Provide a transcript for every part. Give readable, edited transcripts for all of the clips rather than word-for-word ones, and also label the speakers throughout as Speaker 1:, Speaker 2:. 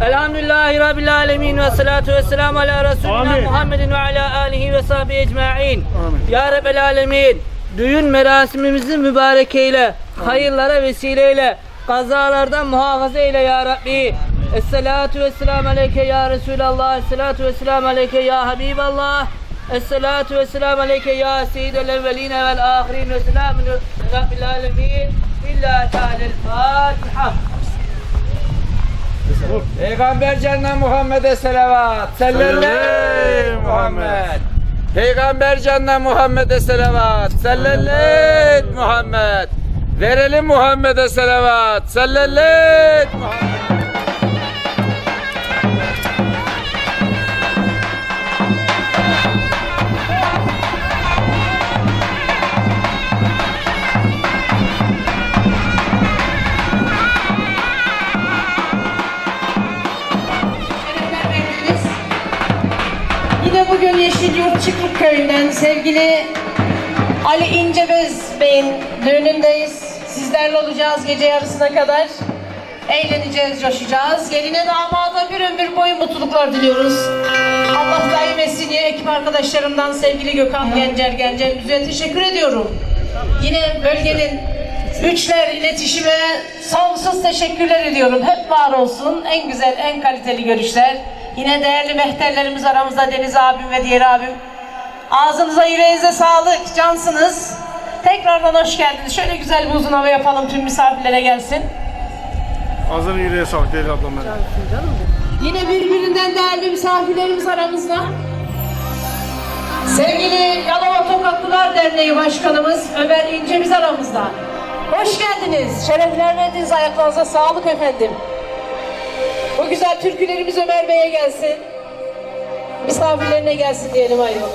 Speaker 1: Elhamdülillahi Rabbil alemin ve salatu ve selamu ala Resulina Muhammedin ve ala alihi ve sahbihi ecma'in. Ya Rabbel alemin, düğün merasimimizi mübarek eyle, hayırlara vesile eyle, kazalardan muhafaza eyle ya Rabbi. Esselatu ve selamu aleyke ya Resulallah, esselatu ve selamu aleyke ya Habiballah, esselatu ve selamu aleyke ya seyyidel evveline vel ahirin ve selamun Rabbil alemin. Billahi Teala'l-Fatiha.
Speaker 2: Peygamber Cennet Muhammed'e selavat. Sallallahu Muhammed. Peygamber Cennet Muhammed'e selavat. Sallallahu Muhammed. Verelim Muhammed'e selavat. Sallallahu Muhammed.
Speaker 3: Yine bugün Yeşilyurt Çıklık Köyü'nden sevgili Ali İnceböz Bey'in düğünündeyiz. Sizlerle olacağız gece yarısına kadar. Eğleneceğiz, coşacağız. Geline damada bir ömür boyu mutluluklar diliyoruz. Allah daim etsin diye ekip arkadaşlarımdan sevgili Gökhan Gencer Müziğe teşekkür ediyorum. Yine bölgenin Üçler iletişime sonsuz teşekkürler ediyorum. Hep var olsun. En güzel, en kaliteli görüşler. Yine değerli mehterlerimiz aramızda, Deniz abim ve diğer abim. Ağzınıza, yüreğinize sağlık, cansınız. Tekrardan hoş geldiniz. Şöyle güzel bir uzun hava yapalım, tüm misafirlere gelsin.
Speaker 4: Ağzına yüreğe sağlık değerli ablam benim.
Speaker 3: Yine birbirinden değerli misafirlerimiz aramızda. Sevgili Yalova Tokatlılar Derneği Başkanımız Ömer İnce'miz aramızda. Hoş geldiniz. Şerefler verdiniz. Ayaklarınıza sağlık efendim. Bu güzel türkülerimiz Ömer Bey'e gelsin. Misafirlerine gelsin diyelim ayrıca.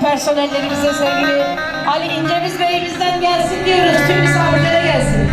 Speaker 3: Personellerimize sevgili Ali İnce'miz Bey'imizden gelsin diyoruz. Tüm misafirlere gelsin.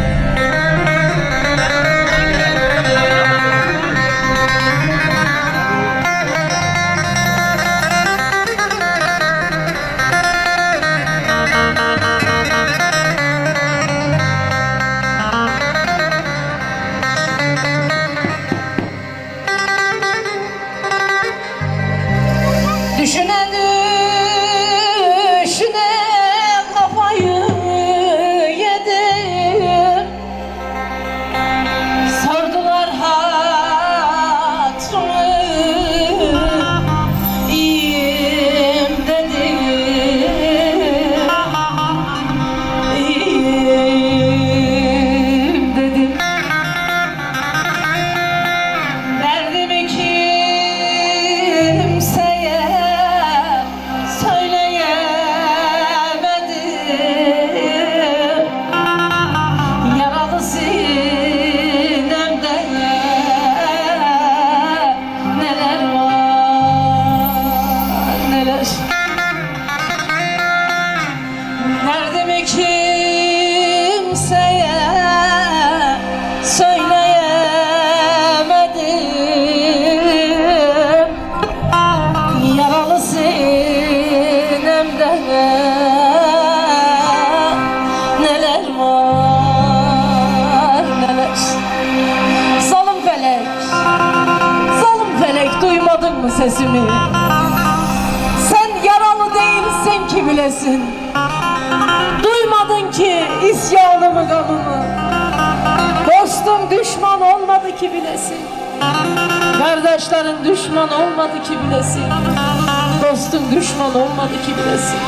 Speaker 3: mı sesimi? Sen yaralı değilsin ki bilesin. Duymadın ki isyanımı, gamımı. Dostum düşman olmadı ki bilesin. Kardeşlerin düşman olmadı ki bilesin. Dostum düşman olmadı ki bilesin.